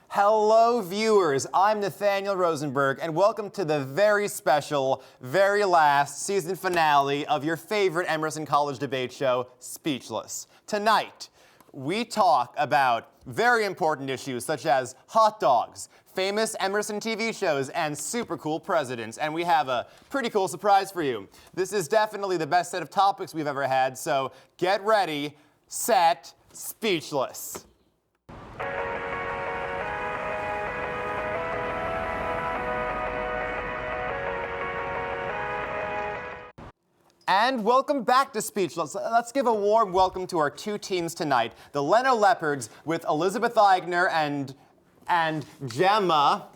Hello, viewers. I'm Nathaniel Rosenberg, and welcome to the very special, very last season finale of your favorite Emerson College debate show, Speechless. Tonight, we talk about very important issues such as hot dogs, famous Emerson TV shows, and super cool presidents. And we have a pretty cool surprise for you. This is definitely the best set of topics we've ever had, so get ready, set, speechless. And welcome back to Speechless. Let's give a warm welcome to our two teams tonight. The Leno Leopards with Elizabeth Eigner and Gemma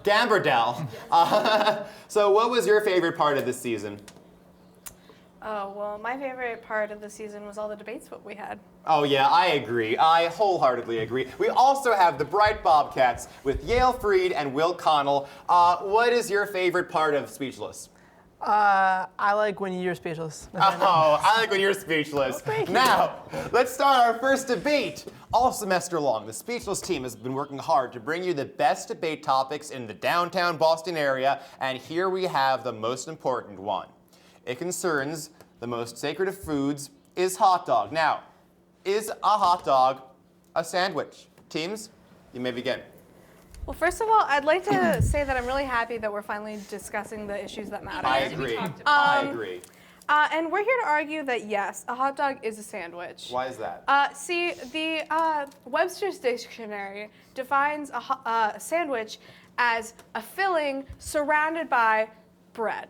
Gambardell. So what was your favorite part of this season? Oh, well, my favorite part of the season was all the debates what we had. Oh yeah, I agree. I wholeheartedly agree. We also have the Bright Bobcats with Yale Freed and Will Connell. What is your favorite part of Speechless? I like when you're speechless. Oh, I like when you're speechless. Now, let's start our first debate. All semester long, the Speechless team has been working hard to bring you the best debate topics in the downtown Boston area, and here we have the most important one. It concerns the most sacred of foods, is hot dog. Now, is a hot dog a sandwich? Teams, you may begin. Well, first of all, I'd like to say that I'm really happy that we're finally discussing the issues that matter. I agree. I agree. And we're here to argue that, yes, a hot dog is a sandwich. Why is that? See, the Webster's Dictionary defines a sandwich as a filling surrounded by bread.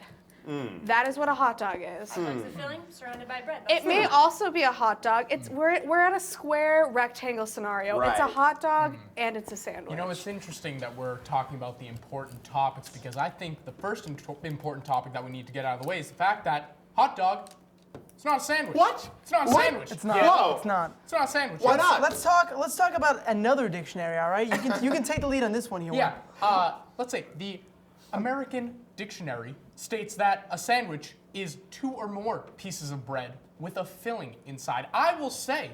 That is what a hot dog is. Hot dog's a filling surrounded by bread. It may also be a hot dog. We're at a square rectangle scenario. Right. It's a hot dog and it's a sandwich. You know, it's interesting that we're talking about the important topics because I think the first important topic that we need to get out of the way is the fact that hot dog, it's not a sandwich. What? It's not a sandwich. It's not. Whoa. It's not. It's not a sandwich. Why not? Let's talk about another dictionary, all right? You can take the lead on this one here. Yeah. Let's say the American Dictionary states that a sandwich is 2 or more pieces of bread with a filling inside. I will say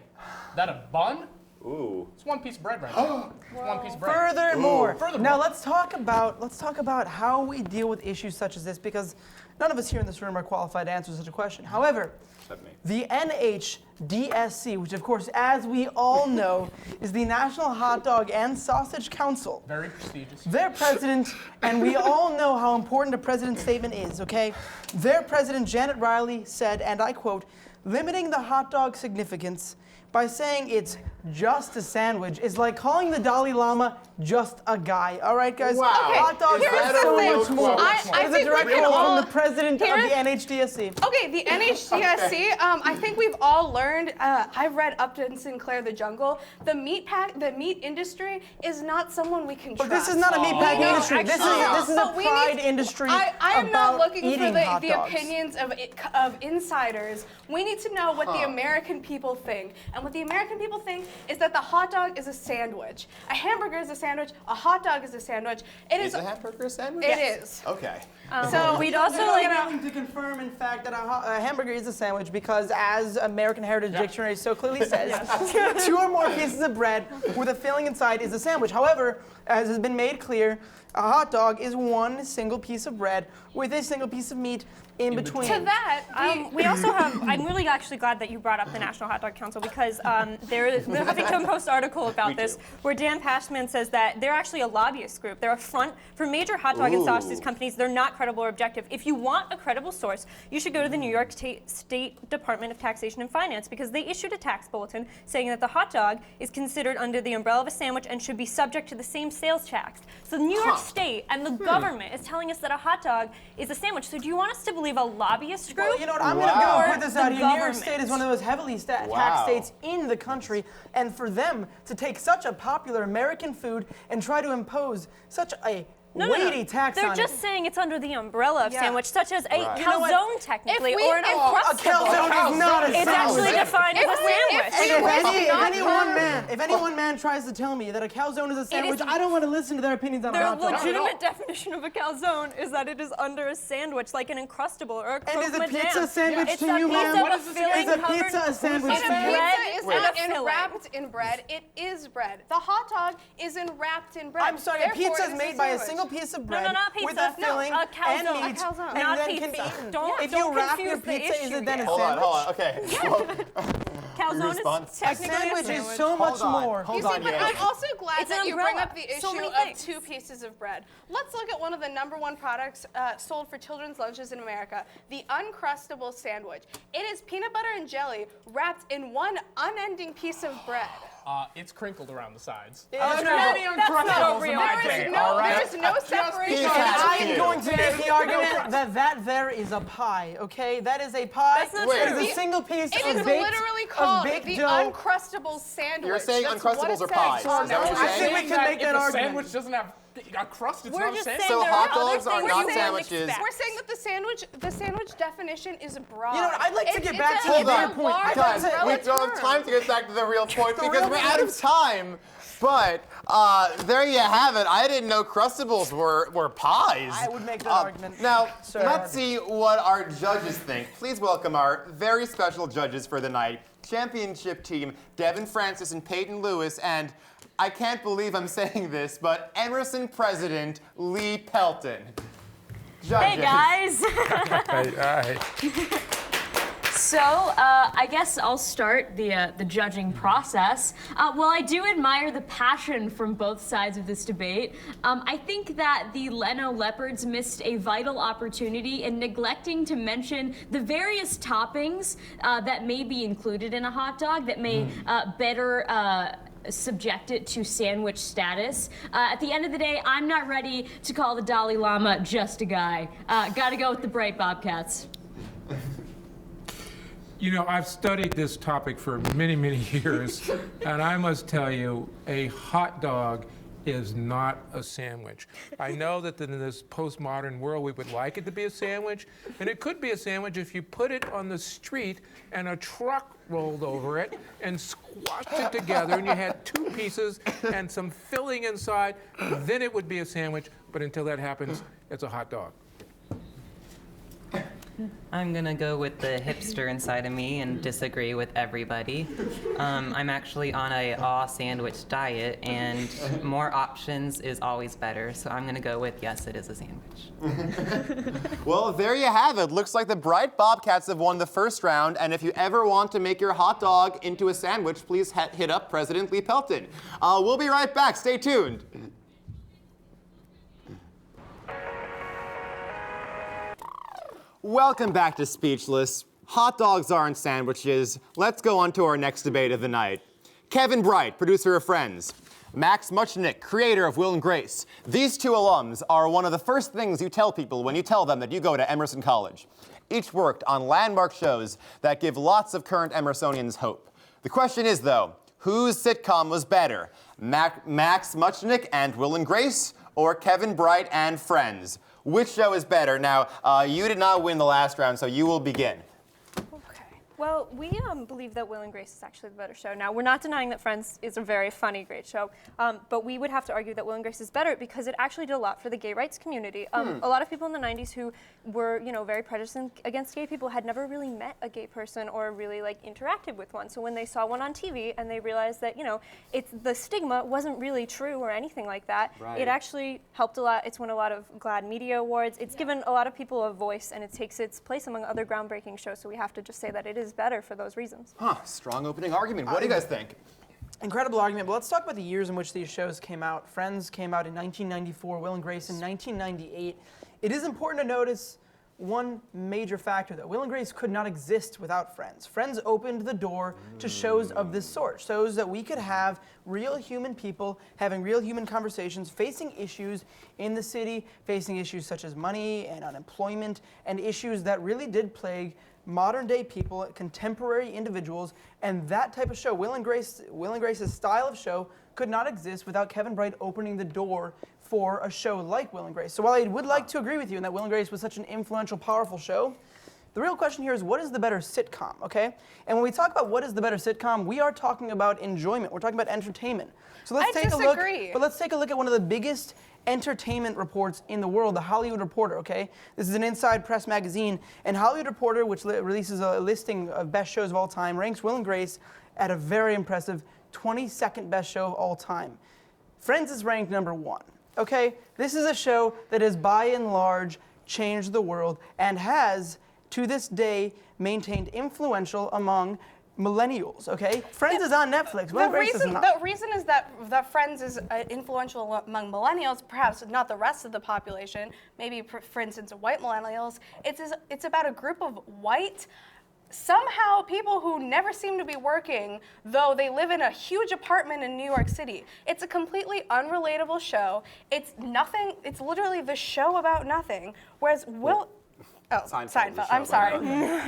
that a bun, it's 1 piece of bread right now. It's 1 piece of bread. Furthermore, Furthermore. now let's talk about how we deal with issues such as this because none of us here in this room are qualified to answer such a question. However, the NHDSC, which of course, as we all know, is the National Hot Dog and Sausage Council. Very prestigious. Their president, and we all know how important a president's statement is, okay? Their president, Janet Riley, said, and I quote, limiting the hot dog significance by saying it's just a sandwich is like calling the Dalai Lama just a guy. All right, guys? Wow. Okay, hot dogs here's are the so thing. much more. I It is a think direct we can quote all- from the president of the NHDSC. Okay, the NHDSC, I think we've all learned, I've read Upton Sinclair, The Jungle, the meat industry is not someone we can trust. But this is not a meatpacking No, industry. This is a But we pride need- industry I am not about looking for eating hot the dogs. opinions of insiders. We need to know what the American people think. And what the American people think is that the hot dog is a sandwich. A hamburger is a sandwich. A hot dog is a sandwich. Is a hamburger a sandwich? It is. Okay. So we'd also We're willing to confirm, in fact, that a hamburger is a sandwich because, as American Heritage Dictionary so clearly says, 2 or more pieces of bread with a filling inside is a sandwich. However, as has been made clear, a hot dog is 1 single piece of bread with a single piece of meat in between. to that, We also have, I'm really actually glad that you brought up the National Hot Dog Council because the Huffington Post article about this where Dan Pashman says that they're actually a lobbyist group. They're a front for major hot dog and sausage companies. They're not credible or objective. If you want a credible source, you should go to the New York State Department of Taxation and Finance because they issued a tax bulletin saying that the hot dog is considered under the umbrella of a sandwich and should be subject to the same sales tax. So New York State and the government is telling us that a hot dog is a sandwich. So do you want us to believe a lobbyist group? Well, you know what? I'm going to put this the out here. New York government. State is one of those heavily taxed states in the country, and for them to take such a popular American food and try to impose such a weighty tax They're on just it. saying it's under the umbrella of Yeah. sandwich, such as a You know what? calzone, technically, If we- or an if- A Uncrustable. calzone is not a It's sandwich. actually defined as If a sandwich. If any one man tries to tell me that a calzone is a sandwich, I don't want to listen to their opinions on a Their hot dog. legitimate definition of a calzone is that it is under a sandwich, like an Uncrustable or a croque And is a madame. pizza a sandwich It's to you, a piece ma'am? of What a is this filling Is a covered pizza a sandwich But to a you? pizza is Wait. not Filling. enwrapped in bread. It is bread. The hot dog is enwrapped in bread. I'm sorry, a Therefore, pizza it is is made by a sandwich. single piece of No, bread not with pizza. a filling No, a calzone. and meat, A calzone. and Not then pizza. can be eaten. Don't- if don't you wrap your confuse the pizza, is issue it then a here. Hold on, sandwich? hold on. Okay. Calzone response? is A technically sandwich sandwich. is so much Hold on. more. Hold You see, on, but yeah. I'm also glad It's an that you bring umbrella. up the So issue many of things. 2 pieces of bread. Let's look at one of the #1 products sold for children's lunches in America, the Uncrustable sandwich. It is peanut butter and jelly wrapped in one unending piece of bread. It's crinkled around the sides. That's There not- are many that's not Uncrustables real. in my There day, is all no, right? there is no separation. Pizza And That's I am cute. going to make the argument that there is a pie, okay? That is a pie. That's not That true. is a single piece It of is baked, literally of called baked the dough. Uncrustable sandwich. You're saying That's what Uncrustables it are says pies. Is on that what the you're I saying? think we Saying can that make that if a argument. sandwich doesn't have a crust, it's We're not a just sandwich. saying So there hot are other dogs are things not we sandwiches. expect. We're saying that the sandwich definition is broad. You know what, I'd like to get back to it's Hold a on. point. large Guys, umbrella we don't have term. time to get back to the real point because real we're out of time. But there you have it. I didn't know Crustables were pies. I would make that argument. Now, Sir. let's see what our judges think. Please welcome our very special judges for the night. Championship team, Devin Francis and Peyton Lewis, and I can't believe I'm saying this, but Emerson president Lee Pelton. Judges. Hey guys. So I guess I'll start the judging process. While I do admire the passion from both sides of this debate, I think that the Leno Leopards missed a vital opportunity in neglecting to mention the various toppings that may be included in a hot dog that may better subject it to sandwich status. At the end of the day, I'm not ready to call the Dalai Lama just a guy. Gotta go with the bright Bobcats. You know, I've studied this topic for many, many years, and I must tell you, a hot dog is not a sandwich. I know that in this postmodern world, we would like it to be a sandwich, and it could be a sandwich if you put it on the street and a truck rolled over it and squashed it together, and you had 2 pieces and some filling inside, then it would be a sandwich, but until that happens, it's a hot dog. I'm gonna go with the hipster inside of me and disagree with everybody. I'm actually on a all sandwich diet, and more options is always better. So I'm gonna go with yes, it is a sandwich. Well, there you have it. Looks like the Bright Bobcats have won the first round, and if you ever want to make your hot dog into a sandwich, please hit up President Lee Pelton. We'll be right back. Stay tuned. Welcome back to Speechless. Hot dogs aren't sandwiches. Let's go on to our next debate of the night. Kevin Bright, producer of Friends. Max Muchnick, creator of Will and Grace. These 2 alums are one of the first things you tell people when you tell them that you go to Emerson College. Each worked on landmark shows that give lots of current Emersonians hope. The question is, though, whose sitcom was better? Max Muchnick and Will and Grace, or Kevin Bright and Friends? Which show is better? Now, you did not win the last round, so you will begin. Okay. Well, we believe that Will and Grace is actually the better show. Now, we're not denying that Friends is a very funny, great show, but we would have to argue that Will and Grace is better because it actually did a lot for the gay rights community. A lot of people in the 90s who were, very prejudiced against gay people had never really met a gay person or really interacted with one. So when they saw one on TV and they realized that, the stigma wasn't really true or anything like that, Right. It actually helped a lot. It's won a lot of GLAAD Media Awards. It's given a lot of people a voice, and it takes its place among other groundbreaking shows. So we have to just say that it is better for those reasons. Strong opening argument. What do you guys think? Incredible argument, but let's talk about the years in which these shows came out. Friends came out in 1994, Will and Grace in 1998. It is important to notice one major factor, though. Will and Grace could not exist without Friends. Friends opened the door to shows of this sort, shows that we could have real human people having real human conversations, facing issues in the city, facing issues such as money and unemployment, and issues that really did plague modern day people, contemporary individuals, and that type of show, Will and Grace's style of show could not exist without Kevin Bright opening the door for a show like Will and Grace. So while I would like to agree with you in that Will and Grace was such an influential, powerful show, The real question here is, what is the better sitcom, okay? And when we talk about what is the better sitcom, we are talking about enjoyment. We're talking about entertainment. So let's take a look. But let's take a look at one of the biggest entertainment reports in the world, the Hollywood Reporter, okay? This is an Inside Press magazine, and Hollywood Reporter, which releases a listing of best shows of all time, ranks Will and Grace at a very impressive 22nd best show of all time. Friends is ranked #1, okay? This is a show that has, by and large, changed the world and has, to this day, maintained influential among millennials, okay? Friends is on Netflix. The reason is that Friends is influential among millennials, perhaps not the rest of the population, maybe, for instance, white millennials. It's about a group of white, somehow people who never seem to be working, though they live in a huge apartment in New York City. It's a completely unrelatable show. It's nothing, it's literally the show about nothing, whereas Seinfeld. I'm sorry.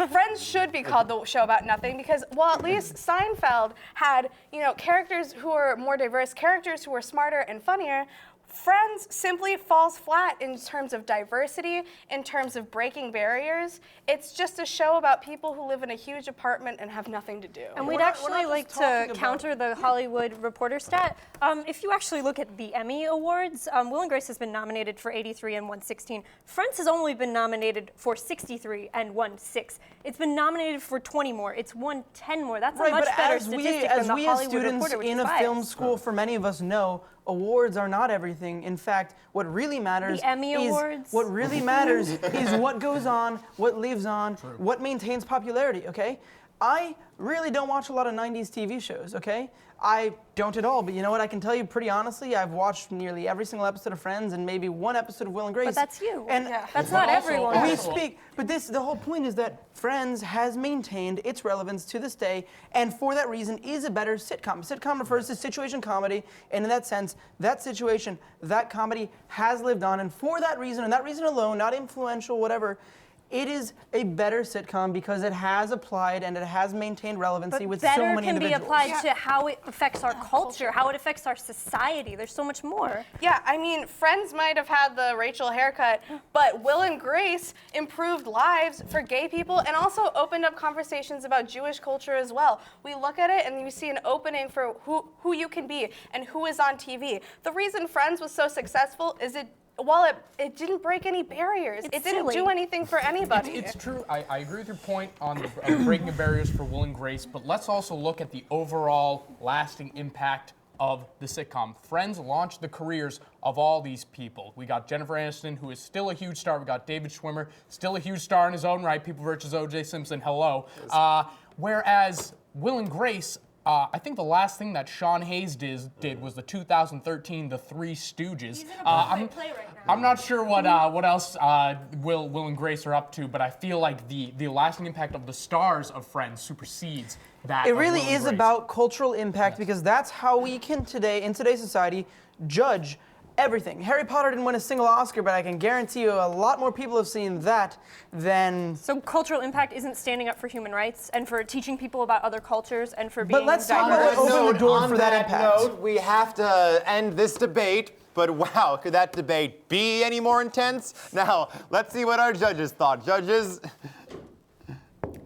Friends should be called the show about nothing because, well, at least Seinfeld had, characters who were more diverse, characters who were smarter and funnier. Friends simply falls flat in terms of diversity, in terms of breaking barriers. It's just a show about people who live in a huge apartment and have nothing to do. And we'd actually like to counter the Hollywood Reporter stat. If you actually look at the Emmy Awards, Will and Grace has been nominated for 83 and won 16. Friends has only been nominated for 63 and won 6. It's been nominated for 20 more. It's won 10 more. That's a much better statistic than the Hollywood Reporter, which is 5. As students in a film school, for many of us know, awards are not everything. In fact, what really matters what really matters is what goes on, what lives on, what maintains popularity, okay? I really don't watch a lot of 90s TV shows, okay? I don't at all, but you know what? I can tell you pretty honestly, I've watched nearly every single episode of Friends and maybe one episode of Will and Grace. But that's you. And that's not everyone. We speak, but the whole point is that Friends has maintained its relevance to this day, and for that reason is a better sitcom. Sitcom refers to situation comedy, and in that sense, that situation, that comedy has lived on, and for that reason, and that reason alone, not influential, whatever, it is a better sitcom because it has applied and it has maintained relevancy with so many individuals. Better can be applied to how it affects our culture, how it affects our society. There's so much more. Yeah, I mean, Friends might have had the Rachel haircut, but Will and Grace improved lives for gay people and also opened up conversations about Jewish culture as well. We look at it and you see an opening for who you can be and who is on TV. The reason Friends was so successful is while it didn't break any barriers. It didn't do anything for anybody. It's true. I agree with your point on the breaking of barriers for Will and Grace, but let's also look at the overall lasting impact of the sitcom. Friends launched the careers of all these people. We got Jennifer Aniston, who is still a huge star. We got David Schwimmer, still a huge star in his own right. People versus O.J. Simpson, hello. Whereas Will and Grace, I think the last thing that Sean Hayes did was the 2013 The Three Stooges. I'm not sure what else Will and Grace are up to, but I feel like the lasting impact of the stars of Friends supersedes that. It really is about cultural impact because that's how we can in today's society, judge everything. Harry Potter didn't win a single Oscar, but I can guarantee you a lot more people have seen that than... So cultural impact isn't standing up for human rights and for teaching people about other cultures and for being But let's talk about diverse. what opened the door for that impact. Note, we have to end this debate, but wow, could that debate be any more intense? Now, let's see what our judges thought. Judges?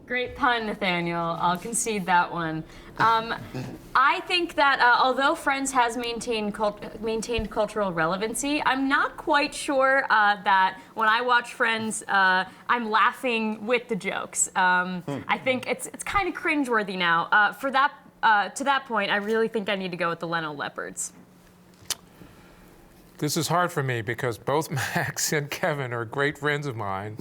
Great pun, Nathaniel. I'll concede that one. I think that although Friends has maintained cultural relevancy, I'm not quite sure that when I watch Friends, I'm laughing with the jokes. I think it's kind of cringeworthy now. To that point, I really think I need to go with the Leno Leopards. This is hard for me because both Max and Kevin are great friends of mine.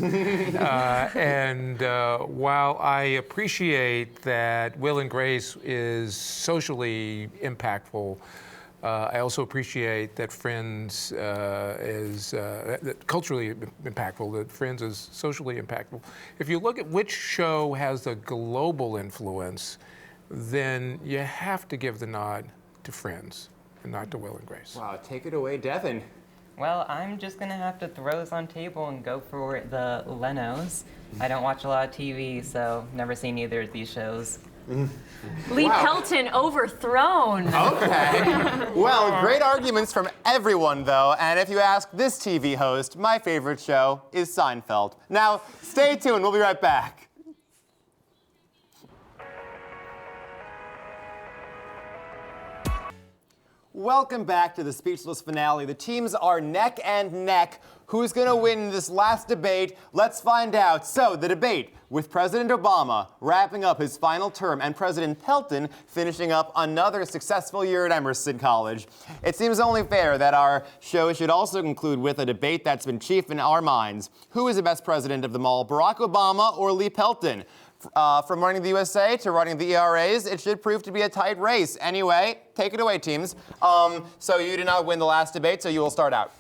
While I appreciate that Will and Grace is socially impactful, I also appreciate that Friends is culturally impactful, that Friends is socially impactful. If you look at which show has the global influence, then you have to give the nod to Friends and not to Will and Grace. Wow, take it away, Devin. Well, I'm just gonna have to throw this on table and go for the Lenos. I don't watch a lot of TV, so never seen either of these shows. Lee Pelton overthrown. Okay. Well, great arguments from everyone, though. And if you ask this TV host, my favorite show is Seinfeld. Now, stay tuned. We'll be right back. Welcome back to the Speechless finale. The teams are neck and neck. Who's going to win this last debate? Let's find out. So, the debate with President Obama wrapping up his final term and President Pelton finishing up another successful year at Emerson College. It seems only fair that our show should also conclude with a debate that's been chief in our minds. Who is the best president of them all, Barack Obama or Lee Pelton? From running the USA to running the ERAs, it should prove to be a tight race. Anyway, take it away, teams. So you did not win the last debate, so you will start out.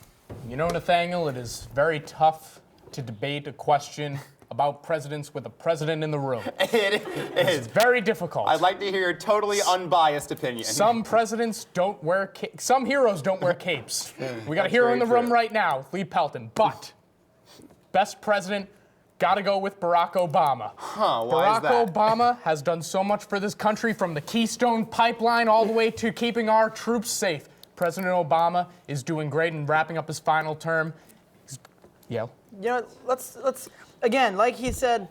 You know, Nathaniel, it is very tough to debate a question about presidents with a president in the room. It is. It's very difficult. I'd like to hear your totally unbiased opinion. Some presidents don't wear some heroes don't wear capes. We got a hero in the room right now, Lee Pelton. But best president, gotta go with Barack Obama. Huh, why is that? Barack Obama has done so much for this country, from the Keystone Pipeline all the way to keeping our troops safe. President Obama is doing great and wrapping up his final term. Yeah. You know, let's again, like he said,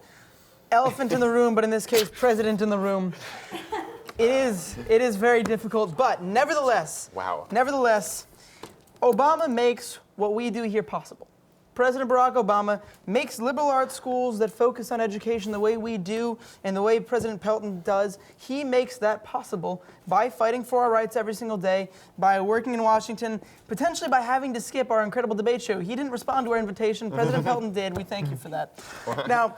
elephant in the room, but in this case, president in the room. It is very difficult, but nevertheless, Obama makes what we do here possible. President Barack Obama makes liberal arts schools that focus on education the way we do and the way President Pelton does. He makes that possible by fighting for our rights every single day, by working in Washington, potentially by having to skip our incredible debate show. He didn't respond to our invitation. President Pelton did. We thank you for that. Now,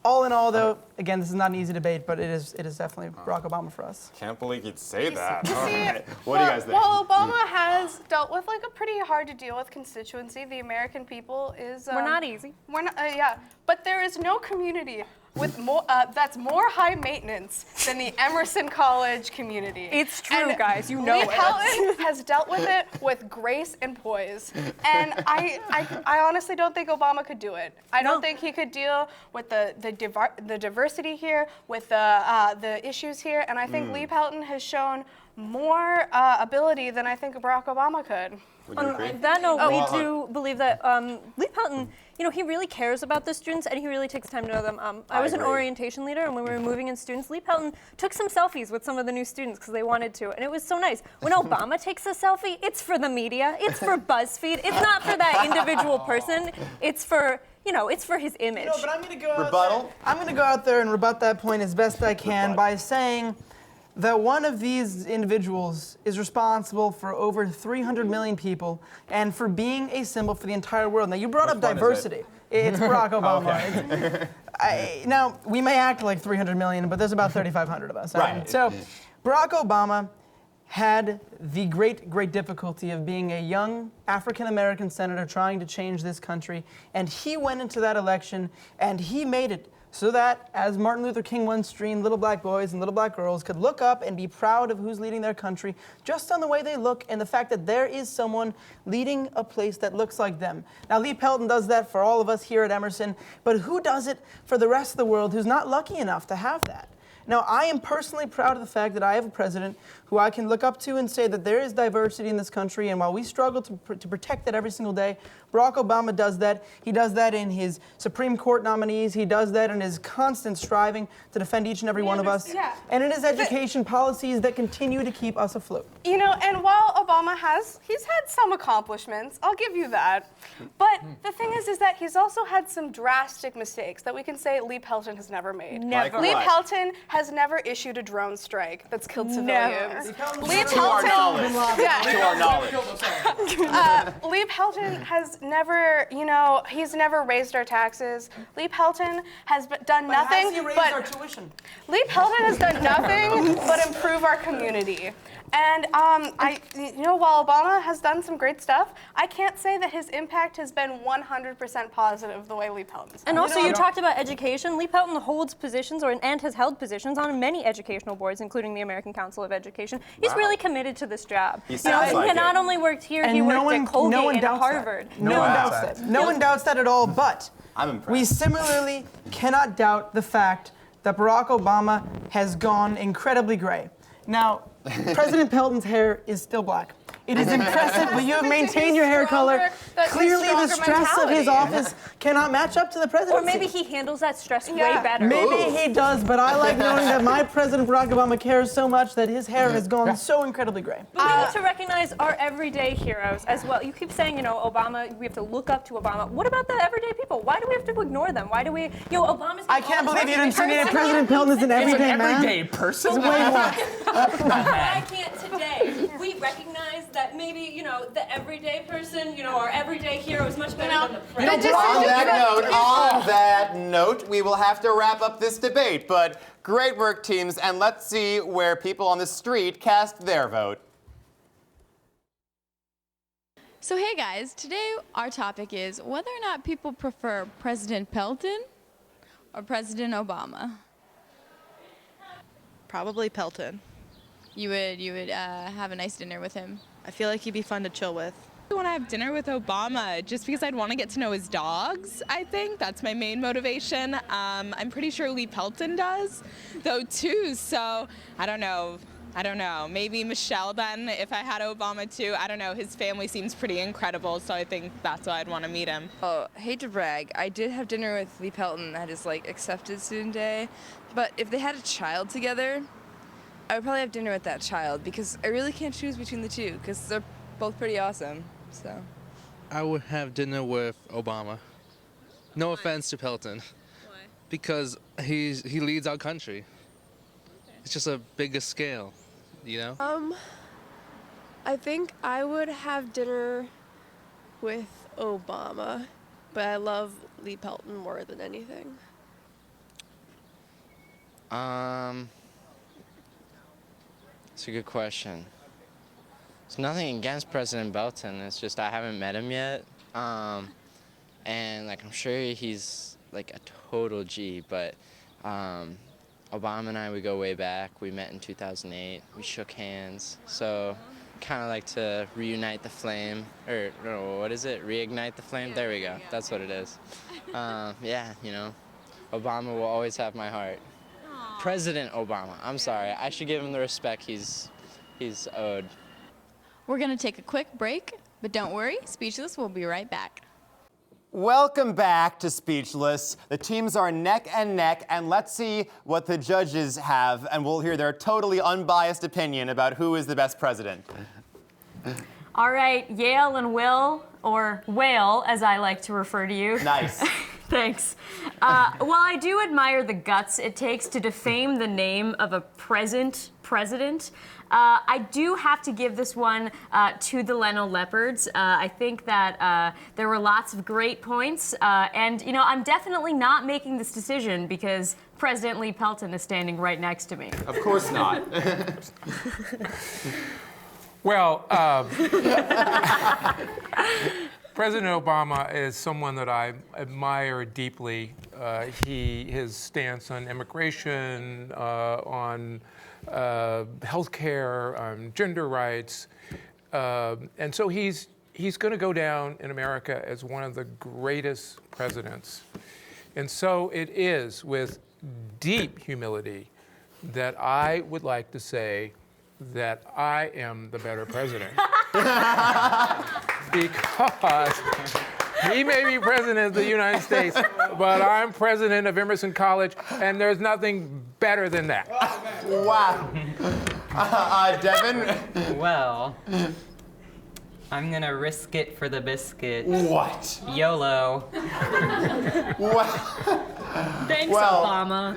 all in all, though, again, this is not an easy debate, but it is definitely Barack Obama for us. Can't believe you'd say that. See, All right. What do you guys think? Well, Obama has dealt with like a pretty hard to deal with constituency. The American people is. We're not easy. We're not. Yeah, but there is no community with more that's more high maintenance than the Emerson College community. It's true, And guys. You know Lee it. Pelton has dealt with it with grace and poise, and I honestly don't think Obama could do it. I don't think he could deal with the diversity here, with the issues here, and I think Lee Pelton has shown more ability than I think Barack Obama could. Would you agree? On that note, we do believe that Lee Pelton, he really cares about the students and he really takes time to know them. I was an agree. orientation leader, and when we were moving in students, Lee Pelton took some selfies with some of the new students because they wanted to, and it was so nice. When Obama takes a selfie, it's for the media, it's for BuzzFeed, it's not for that individual person, it's for, it's for his image. No, but I'm going to go out Rebuttal? there. I'm going to go out there and rebut that point as best I can by saying that one of these individuals is responsible for over 300 million people and for being a symbol for the entire world. Now, you brought up diversity. It's Barack Obama. Now, we may act like 300 million, but there's about 3,500 of us. Right. So, Barack Obama had the great difficulty of being a young African-American senator trying to change this country, and he went into that election and he made it so that, as Martin Luther King once dreamed, little black boys and little black girls could look up and be proud of who's leading their country just on the way they look and the fact that there is someone leading a place that looks like them. Now, Lee Pelton does that for all of us here at Emerson, but who does it for the rest of the world who's not lucky enough to have that? Now, I am personally proud of the fact that I have a president who I can look up to and say that there is diversity in this country, and while we struggle to protect that every single day, Barack Obama does that. He does that in his Supreme Court nominees. He does that in his constant striving to defend each and every one of us. Yeah. And in his education policies that continue to keep us afloat. And while Obama he's had some accomplishments, I'll give you that. But the thing is that he's also had some drastic mistakes that we can say Lee Pelton has never made. Never. Lee Like what? Pelton has never issued a drone strike that's killed civilians. Lee To our knowledge. To our knowledge. Lee Pelton has never, he's never raised our taxes. Lee Pelton has done nothing Has he raised our tuition? Lee Pelton has done nothing but improve our community. And while Obama has done some great stuff, I can't say that his impact has been 100% positive the way Lee Pelton's. And also, you talked about education. Lee Pelton holds positions and has held positions on many educational boards, including the American Council of Education. He's really committed to this job. He sounds like he it. not only worked here, And he no worked at Colgate and doubts Harvard. that. No one doubts that. No one doubts that at all, but I'm impressed. we similarly cannot doubt the fact that Barack Obama has gone incredibly gray. Now, President Pelton's hair is still black. It is impressive, but you have maintained your hair color. Clearly, the stress of his office cannot match up to the presidency. Or maybe he handles that stress way better. Maybe he does, but I like knowing that my President Barack Obama cares so much that his hair has gone so incredibly gray. But we need to recognize our everyday heroes as well. You keep saying, Obama, we have to look up to Obama. What about the everyday people? Why do we have to ignore them? Why do we, Obama's I can't believe you insinuated President Pelton is an everyday man. Everyday person. It's way more. Why can't today we recognize that maybe, the everyday person, our everyday hero is much better than the president? On that note, we will have to wrap up this debate. But great work, teams, and let's see where people on the street cast their vote. So hey guys, today our topic is whether or not people prefer President Pelton or President Obama. Probably Pelton. You would have a nice dinner with him. I feel like he'd be fun to chill with. I want to have dinner with Obama just because I'd want to get to know his dogs. I think that's my main motivation. I'm pretty sure Lee Pelton does, though, too. So I don't know. Maybe Michelle then, if I had Obama too. I don't know. His family seems pretty incredible, so I think that's why I'd want to meet him. Oh, hate to brag, I did have dinner with Lee Pelton at his accepted student day. But if they had a child together, I would probably have dinner with that child because I really can't choose between the two because they're both pretty awesome. So I would have dinner with Obama. No offense to Pelton. Why? Because he leads our country. Okay. It's just a bigger scale, I think I would have dinner with Obama, but I love Lee Pelton more than anything. It's a good question. It's nothing against President Pelton. It's just I haven't met him yet. And I'm sure he's a total G, but Obama and I, we go way back. We met in 2008. We shook hands. So kind of like to reunite the flame, or no, what is it? Reignite the flame? There we go. That's what it is. Obama will always have my heart. President Obama. I'm sorry. I should give him the respect he's owed. We're gonna take a quick break, but don't worry, Speechless will be right back. Welcome back to Speechless. The teams are neck and neck, and let's see what the judges have, and we'll hear their totally unbiased opinion about who is the best president. All right, Yale and Will, or Whale, as I like to refer to you. Nice. Thanks. While I do admire the guts it takes to defame the name of a president, I do have to give this one to the Leno Leopards. I think that there were lots of great points, and I'm definitely not making this decision because President Lee Pelton is standing right next to me. Of course not. Well, President Obama is someone that I admire deeply. His stance on immigration, on healthcare, on gender rights, and so he's going to go down in America as one of the greatest presidents. And so it is with deep humility that I would like to say that I am the better president. Because he may be president of the United States, but I'm president of Emerson College, and there's nothing better than that. Wow. Devin? Well, I'm gonna risk it for the biscuit. What? YOLO. What? Thanks, Obama.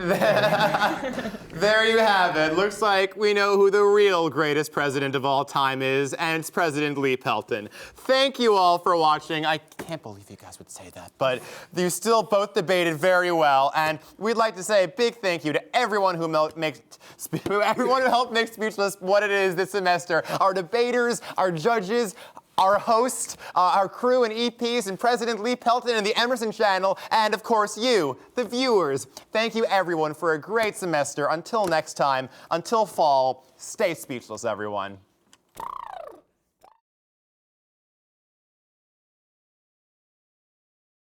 There you have it. Looks like we know who the real greatest president of all time is, and it's President Lee Pelton. Thank you all for watching. I can't believe you guys would say that, but you still both debated very well, and we'd like to say a big thank you to everyone who helped make Speechless what it is this semester. Our debaters, our judges, our host, our crew and EPs, and President Lee Pelton and the Emerson channel, and of course you, the viewers. Thank you everyone for a great semester. Until next time, until fall, stay speechless everyone.